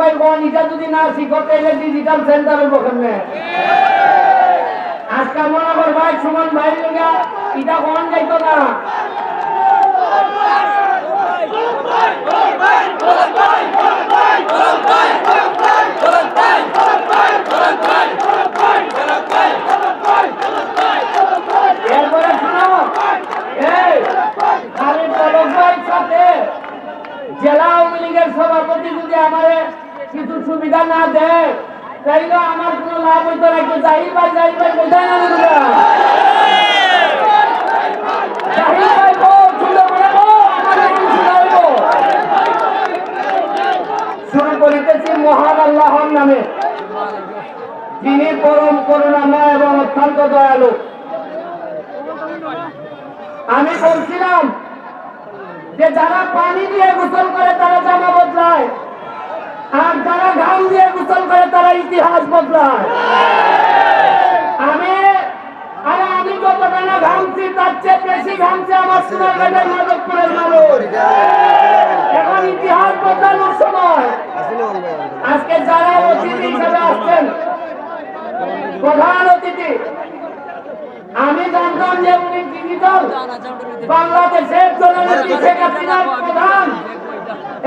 ভাই কোন এটা যদি না শিখো তাহলে ডিজিটাল সেন্টারের বখানে আজকে মনে কর ভাই সুমন ভাই লগা এটা কোন যাইতো না এরপরে শুনো এই খালি পলক ভাইয়ের সাথে জেলা আওয়ামী লীগের সভাপতি যদি আমার কিছু সুবিধা না দেয় তাইলে আমার কোনো লাভ হইতো না। একটু জাহির ভাই বোঝায় না জাহির ভাই শুরু করিতেছি মহান আল্লাহর নামে, যিনি পরম করুণাময় এবং অত্যন্ত দয়ালু। আমি বলছিলাম যে যারা পানি দিয়ে গোসল করে তারা জামা বদলায়, আর যারা ঘাম দিয়ে গোসল করে তারা ইতিহাস বদলায়। আমি যতটা না ঘামছি তার চেয়ে বেশি ঘামছে আমার সোনারগাঁয়ের মাধবপুরের মানুষ। এখন ইতিহাস বদলানোর সময়। আজকে যারা অতিথি হিসেবে আসছেন, প্রধান অতিথি, আমি জানতাম যে উনি ডিজিটাল বাংলাদেশের জননেত্রী শেখ হাসিনার প্রধান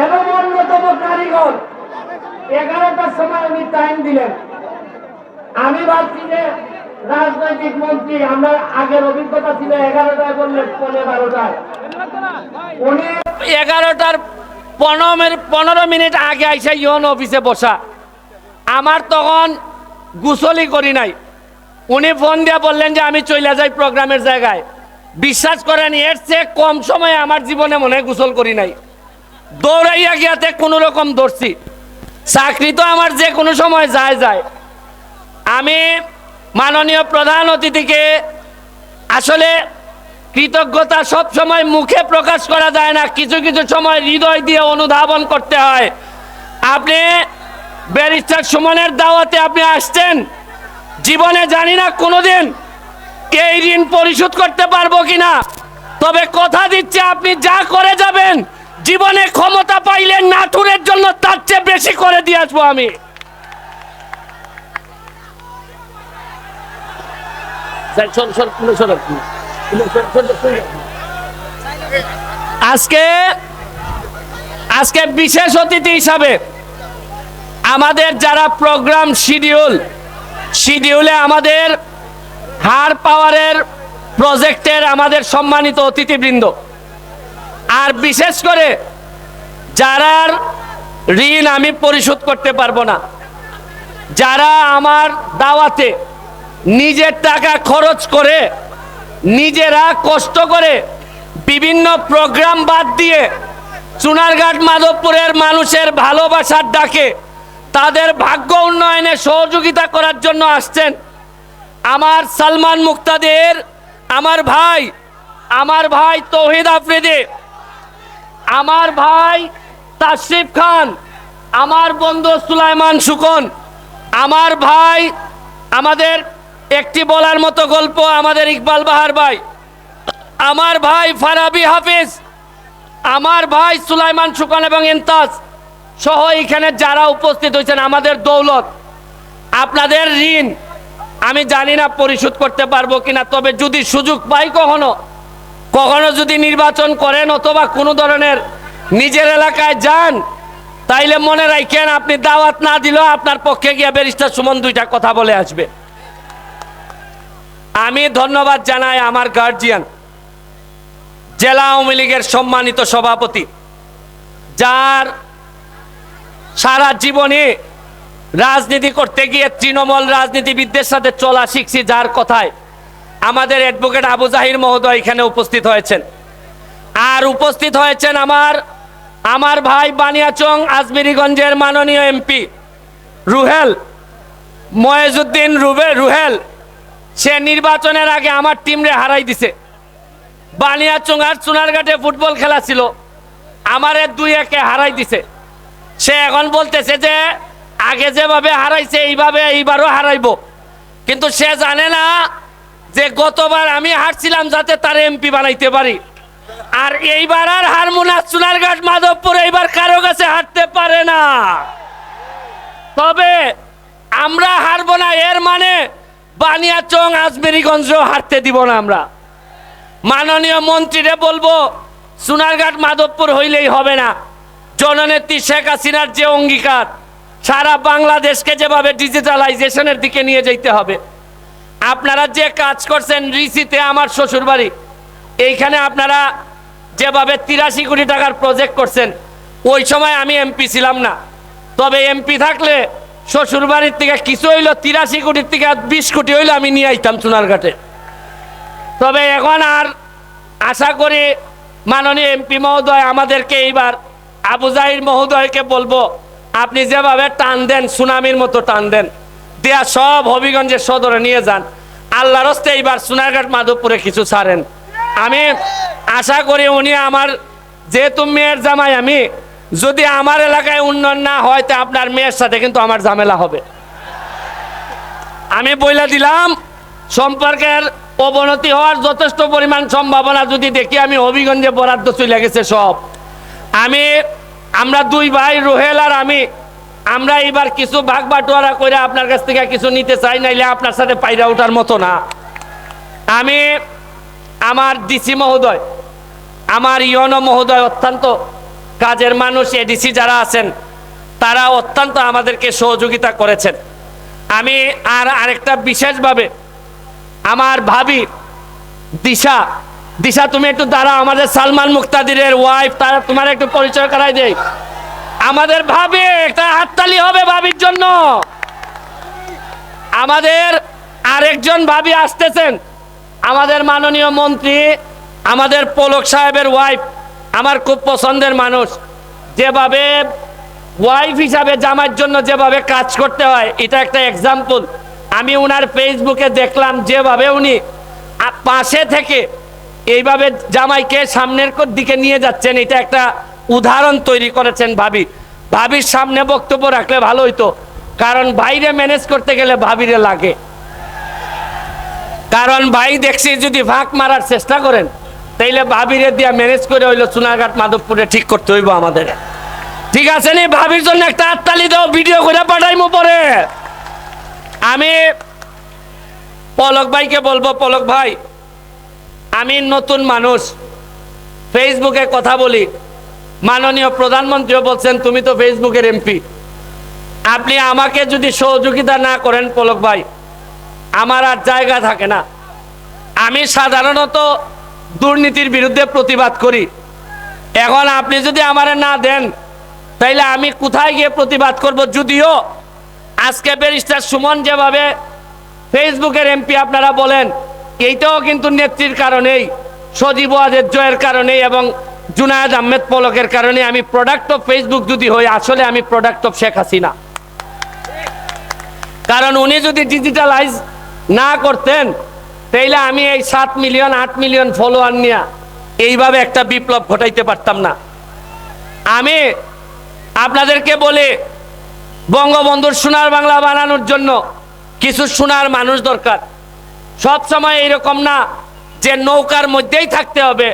এবং অন্যতম কারিগর। 11টার সময় উনি টাইম দিলেন। আমি ভাবছি যে রাজনৈতিক মন্ত্রী, আমরা আগের অভিজ্ঞতা ছিল 11টায় বললেন 12টায়, উনি 11টার 15 মিনিট আগে আইসা ইউন অফিসে বসা। আমার তখন গোসলই করি নাই। উনি ফোন দিয়ে বললেন যে আমি চলে যাই প্রোগ্রামের জায়গায়। বিশ্বাস করেন এর চেয়ে কম সময়ে আমার জীবনে মনে হয় গোসল করি নাই। দৌড়াইয়া গিয়াতে কোনো রকম দৌড়ছি। চাকরি তো আমার যে কোনো সময় যায়। আমি মাননীয় প্রধান অতিথিকে আসলে কৃতজ্ঞতা সব সময় মুখে প্রকাশ করা যায় না, কিছু কিছু সময় হৃদয় দিয়ে অনুধাবন করতে হয়। আপনি ব্যারিস্টার সুমনের দাওয়াতে আপনি আসছেন, জীবনে জানি না কোনোদিন এই ঋণ পরিশোধ করতে পারবো কিনা, তবে কথা দিচ্ছে আপনি যা করে যাবেন জীবনে ক্ষমতা পাইলে নাটুরের জন্য তার চেয়ে বেশি করে দিয়ে আসবো আমি। আজকে বিশেষ অতিথি হিসাবে আমাদের যারা প্রোগ্রাম শিডিউলে আমাদের হাড় পাওয়ারের প্রজেক্টের আমাদের সম্মানিত অতিথিবৃন্দ, আর বিশেষ করে যারার ঋণ আমি পরিশোধ করতে পারবো না, যারা আমার দাওয়াতে নিজের টাকা খরচ করে নিজেরা কষ্ট করে বিভিন্ন প্রোগ্রাম বাদ দিয়ে চুনারঘাট মাধবপুরের মানুষের ভালোবাসার ডাকে তাদের ভাগ্য উন্নয়নে সহযোগিতা করার জন্য আসছেন। আমার সালমান মুক্তাদের, আমার ভাই তৌহিদ আফ্রিদি, আমার ভাই তাশরিফ খান, আমার বন্ধু সুলাইমান সুকন, আমার ভাই, আমাদের একটি বলার মতো গল্প আমাদের ইকবাল বাহার ভাই, আমার ভাই ফারাবি হাফিজ, আমার ভাই সুলাইমান সুকন এবং ইনতাজ সহ এখানে যারা উপস্থিত হয়েছেন, আমাদের দৌলত, আপনাদের ঋণ আমি জানি না পরিশোধ করতে পারবো কিনা, তবে যদি সুযোগ পাই কখনো যদি নির্বাচন করেন অথবা কোনো ধরনের নিজের এলাকায় যান, তাইলে মনে রাখেন আপনি দাওয়াত না দিলেও আপনার পক্ষে গিয়ে ব্যারিস্টার সুমন দুইটা কথা বলে আসবে। আমি ধন্যবাদ জানাই আমার গার্জিয়ান, জেলা আওয়ামী লীগের সম্মানিত সভাপতি, যার সারা জীবনে রাজনীতি করতে গিয়ে তৃণমূল রাজনীতিবিদদের সাথে চলা শিখছি, যার কথায় আমাদের অ্যাডভোকেট আবু জাহির মহোদয় এখানে উপস্থিত হয়েছেন। আর উপস্থিত হয়েছেন আমার ভাই বানিয়াচং আজমিরিগঞ্জের মাননীয় এমপি রুহেল, ময়েজউদ্দিন রুহেল। সে নির্বাচনের আগে আমার টিমরে হারাই দিছে। বানিয়াচং আর চুনারঘাটে ফুটবল খেলা ছিল, আমারে 2-1 হারাই দিছে। সে এখন বলতেছে যে আগে যেভাবে হারাইছে এইবারও হারাইবো, কিন্তু সে জানে না যে গতবার আমি হারছিলাম যাতে তার এমপি বানাইতে পারি, আর এইবার আর হারমোনা চুনারঘাট মাধবপুর এইবার কারো কাছে হারতে পারে না। তবে আমরা হারবো না এর মানে বানিয়াচং আজমেরীগঞ্জ হারতে দিব না আমরা। মাননীয় মন্ত্রীরে বলবো সোনারঘাট মাধবপুর হইলেই হবে না। জননেত্রী শেখ হাসিনার যে অঙ্গীকার, সারা বাংলাদেশকে যেভাবে ডিজিটালাইজেশনের দিকে নিয়ে যেতে হবে, আপনারা যে কাজ করছেন রিসিতে আমার শ্বশুর বাড়ি, এইখানে আপনারা যেভাবে 83 কোটি টাকার প্রজেক্ট করছেন, ওই সময় আমি এমপি ছিলাম না, তবে এমপি থাকলে শ্বশুর বাড়ির থেকে কিছু হইলো 83 কোটির থেকে 20 কোটি হইলো আমি নিয়ে আইতাম সোনারঘাটে। তবে এখন আর আশা করি মাননীয় এমপি মহোদয় আমাদেরকে এইবার আবু জাহির মহোদয়কে বলবো, আপনি যেভাবে টান দেন সুনামির মতো টান দেন, দেয়া সব হবিগঞ্জের সদরে নিয়ে যান। আল্লাহর হস্তে এইবার সোনারঘাট মাধবপুরে কিছু ছাড়েন। আমি আশা করি উনি আমার, যেহেতু মেয়ের জামাই আমি, যদি আমার এলাকায় উন্নয়ন না হয় তা আপনার মেয়ের সাথে কিন্তু আমার ঝামেলা হবে। আমি বইলা দিলাম, সম্পর্কের অবনতি হওয়ার যথেষ্ট পরিমাণ সম্ভাবনা যদি দেখি আমি হবিগঞ্জে বরাদ্দ চলে গেছে সব। আমরা দুই ভাই রোহেল আর আমরা এবার কিছু ভাগ বাটোয়ারা করে আপনার কাছ থেকে কিছু নিতে চাই, নাইলে আপনার সাথে পায়রা ওঠার মতো না। আমি আমার ডিসি মহোদয়, আমার ইউনো মহোদয় অত্যন্ত কাজের মানুষ, এডিসি যারা আছেন তারা অত্যন্ত আমাদেরকে সহযোগিতা করেছেন। আমি আরেকটা বিশেষভাবে আমার ভাবি দিশা তুমি একটু দাঁড়াও, আমাদের সালমান মুক্তাদিরের ওয়াইফ, তারা তোমার একটু পরিচয় করাই দেই। আমাদের ভাবি, একটা হাততালি হবে ভাবির জন্য। আমাদের আরেকজন ভাবি আসতেছেন, আমাদের মাননীয় মন্ত্রী, আমাদের পলক সাহেবের ওয়াইফ, আমার খুব পছন্দের মানুষ। যেভাবে ওয়াইফ হিসাবে জামাইয়ের জন্য যেভাবে কাজ করতে হয়, এটা একটা এক্সাম্পল। আমি উনার ফেসবুকে দেখলাম যেভাবে উনি পাশে থেকে এইভাবে জামাইকে সামনের দিকে নিয়ে যাচ্ছেন, এটা একটা উদাহরণ তৈরি করেছেন ভাবির সামনে বক্তব্য রাখলে ভালো হইতো, কারণ বাইরে ম্যানেজ করতে গেলে ভাবিরে লাগে। কারণ ভাই দেখছি যদি ফাঁক মারার চেষ্টা করেন তাইলে ভাবিরে দিয়া ম্যানেজ করে হইলো সোনারঘাট মাধবপুরে ঠিক করতে হইব আমাদের। ঠিক আছে নি? ভাবির জন্য একটা হাততালি দাও, ভিডিও করে পাঠাইমু পরে। আমি পলক ভাইকে বলবো, পলক ভাই আমি নতুন মানুষ, ফেসবুকে কথা বলি, মাননীয় প্রধানমন্ত্রীও বলছেন তুমি তো ফেসবুকের এমপি, আপনি আমাকে যদি সহযোগিতা না করেন পলক ভাই, আমার আর জায়গা থাকে না। আমি সাধারণত দুর্নীতির বিরুদ্ধে প্রতিবাদ করি, এখন আপনি যদি আমারে না দেন তাইলে আমি কোথায় গিয়ে প্রতিবাদ করব? যদিও আজকে ব্যারিস্টার সুমন যেভাবে ফেসবুকের এমপি আপনারা বলেন, এইটাও কিন্তু নেত্রীর কারণেই, সজীব ওয়াজের জয়ের কারণেই এবং জুনায়েদ আহমেদ পলকের কারণে আমি প্রোডাক্ট অফ ফেসবুক যদি হই, আসলে আমি প্রোডাক্ট অফ শেখ হাসিনা। কারণ উনি যদি ডিজিটালাইজ না করতেন তাইলে আমি এই 7 মিলিয়ন 8 মিলিয়ন ফলোয়ার নিয়ে এইভাবে একটা বিপ্লব ঘটাইতে পারতাম না। আমি আপনাদেরকে বলি, বঙ্গবন্ধুর সোনার বাংলা বানানোর জন্য কিছু সোনার মানুষ দরকার। সব সময় এইরকম না যে নৌকার মধ্যেই থাকতে হবে,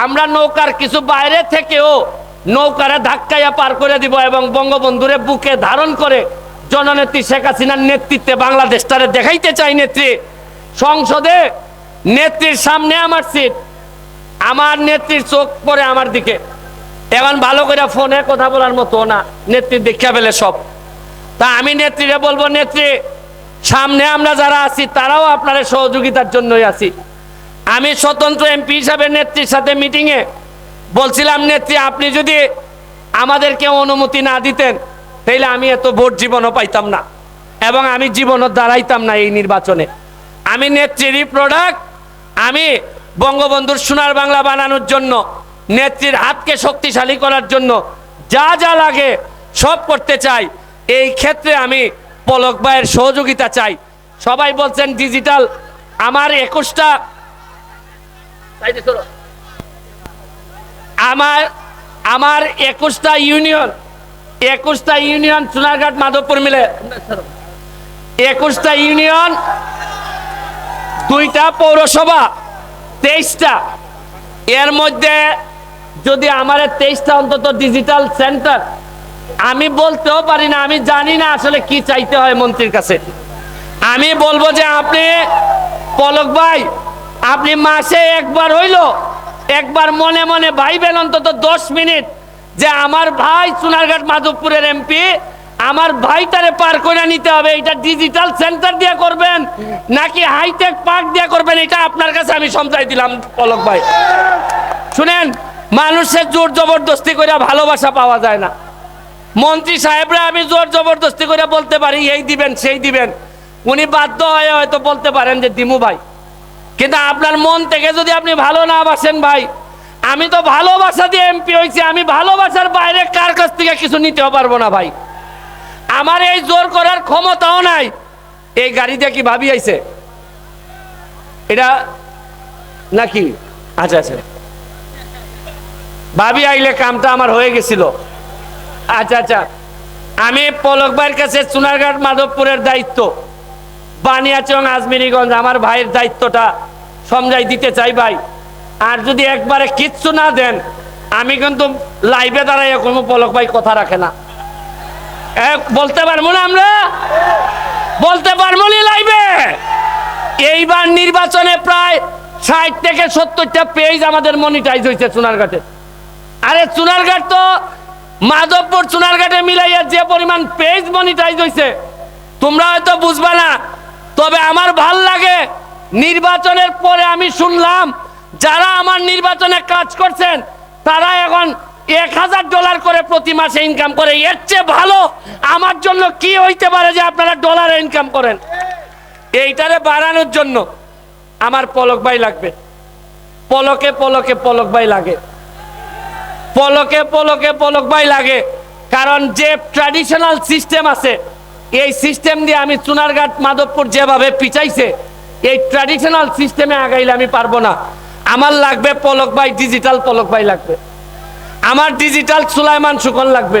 আমরা নৌকার কিছু বাইরে থেকেও নৌকারে ধাক্কাইয়া পার করে দিব এবং বঙ্গবন্ধুরে বুকে ধারণ করে জননেত্রী শেখ হাসিনার নেতৃত্বে বাংলাদেশটারে দেখাইতে চাই। নেত্রী সংসদে, নেত্রীর সামনে আমার সিট, আমার নেত্রীর চোখ পড়ে আমার দিকে, এখন ভালো করে ফোনে কথা বলার মতো না, নেত্রী দেখা পেলে সব। তা আমি নেত্রীরে বলবো, নেত্রী সামনে আমরা যারা আছি তারাও আপনার সহযোগিতার জন্যই আছি। আমি স্বতন্ত্র এমপি হিসাবে নেত্রীর সাথে মিটিংয়ে বলছিলাম, নেত্রী আপনি যদি আমাদেরকে অনুমতি না দিতেন তাইলে আমি এত ভোট জীবনও পাইতাম না এবং আমি জীবনও দাঁড়াইতাম না এই নির্বাচনে। আমি নেত্রীরই প্রোডাক্ট, আমি বঙ্গবন্ধুর সোনার বাংলা বানানোর জন্য, নেত্রীর হাতকে শক্তিশালী করার জন্য যা যা লাগে সব করতে চাই। এই ক্ষেত্রে আমি পলক ভাইয়ের সহযোগিতা চাই। সবাই বলছেন ডিজিটাল, আমার 21টা আমার 21টা ইউনিয়ন সোনারঘাট মাধবপুর মিলে 21টা ইউনিয়ন, 2টা পৌরসভা, 23টা। এর মধ্যে যদি আমার 23টা অন্তত ডিজিটাল সেন্টার আমি বলতেও পারি না, আমি জানি না আসলে কি চাইতে হয় মন্ত্রীর কাছে। আমি বলবো যে আপনি পলক ভাই, আপনি মাসে একবার হইলো একবার মনে মনে ভাইবেন অন্তত 10 মিনিট যে আমার ভাই সোনারঘাট মাধবপুরের এমপি, আমার ভাইটারে পার করে নিতে হবে। এটা ডিজিটাল সেন্টার দিয়ে করবেন নাকি হাইটেক পার্ক দিয়ে করবেন, এটা আপনার কাছে আমি সমঝাই দিলাম পলক ভাই। শুনেন, মানুষের জোর জবরদস্তি করে ভালোবাসা পাওয়া যায় না। মন্ত্রী সাহেবরা আমি জোর জবরদস্তি করে বলতে পারি এই দিবেন সেই দিবেন, উনি বাধ্য হয়ে হয়তো বলতে পারেন যে দিমু ভাই, কিন্তু আপনার মন থেকে যদি আপনি ভালো না বাসেন ভাই, আমি তো ভালোবাসা দিয়ে এমপি হয়েছি, আমি ভালোবাসার বাইরে কার কাছ থেকে কিছু নিতেও পারবো না ভাই। আমার এই জোর করার ক্ষমতাও নাই। এই গাড়ি দিয়ে কি ভাবি আইছে এটা নাকি? আচ্ছা আচ্ছা, ভাবি আইলে কামটা আমার হয়ে গেছিল। আচ্ছা আচ্ছা, আমি পলক ভাইয়ের কাছে সোনারঘাট মাধবপুরের দায়িত্ব, বানিয়াচং আজমিরিগঞ্জ আমার ভাইয়ের দায়িত্বটা সমঝাই দিতে চাই ভাই। আর যদি একবারে কিচ্ছু না দেন, আমি কিন্তু লাইভে দাঁড়াই কোনো পলক ভাই কথা রাখে না। বলতে পারবো না, আমরা বলতে পারবো না লাইভে। এইবার নির্বাচনে প্রায় 60 থেকে 70টা পেজ আমাদের মনিটাইজ হয়েছে সোনারঘাটে। আরে সোনারঘাট তো মাধবপুর সোনারঘাটে মিলাইয়া যে পরিমাণ পেজ মনিটাইজ হয়েছে তোমরা হয়তো বুঝবা না। তবে আমার ভাল লাগে, নির্বাচনের পরে আমি শুনলাম যারা আমার নির্বাচনে কাজ করছেন তারা এখন $1000 করে প্রতি মাসে ইনকাম করে। এর চেয়ে ভালো আমার জন্য কি হইতে পারে যে আপনারা ডলারে ইনকাম করেন। এইটারে বাড়ানোর জন্য আমার পলক ভাই লাগবে। পলকে পলকে পলক ভাই লাগে, পলকে পলকে পলক ভাই লাগে। কারণ যে ট্র্যাডিশনাল সিস্টেম আছে, এই সিস্টেম দিয়ে আমি সোনারঘাট মাধবপুর যেভাবে পিছাইছে, এই ট্র্যাডিশনাল সিস্টেমে আগাইলে আমি পারবো না। আমার লাগবে পলক ভাই, ডিজিটাল পলক ভাই লাগবে, আমার ডিজিটাল সুলাইমান সুকন লাগবে।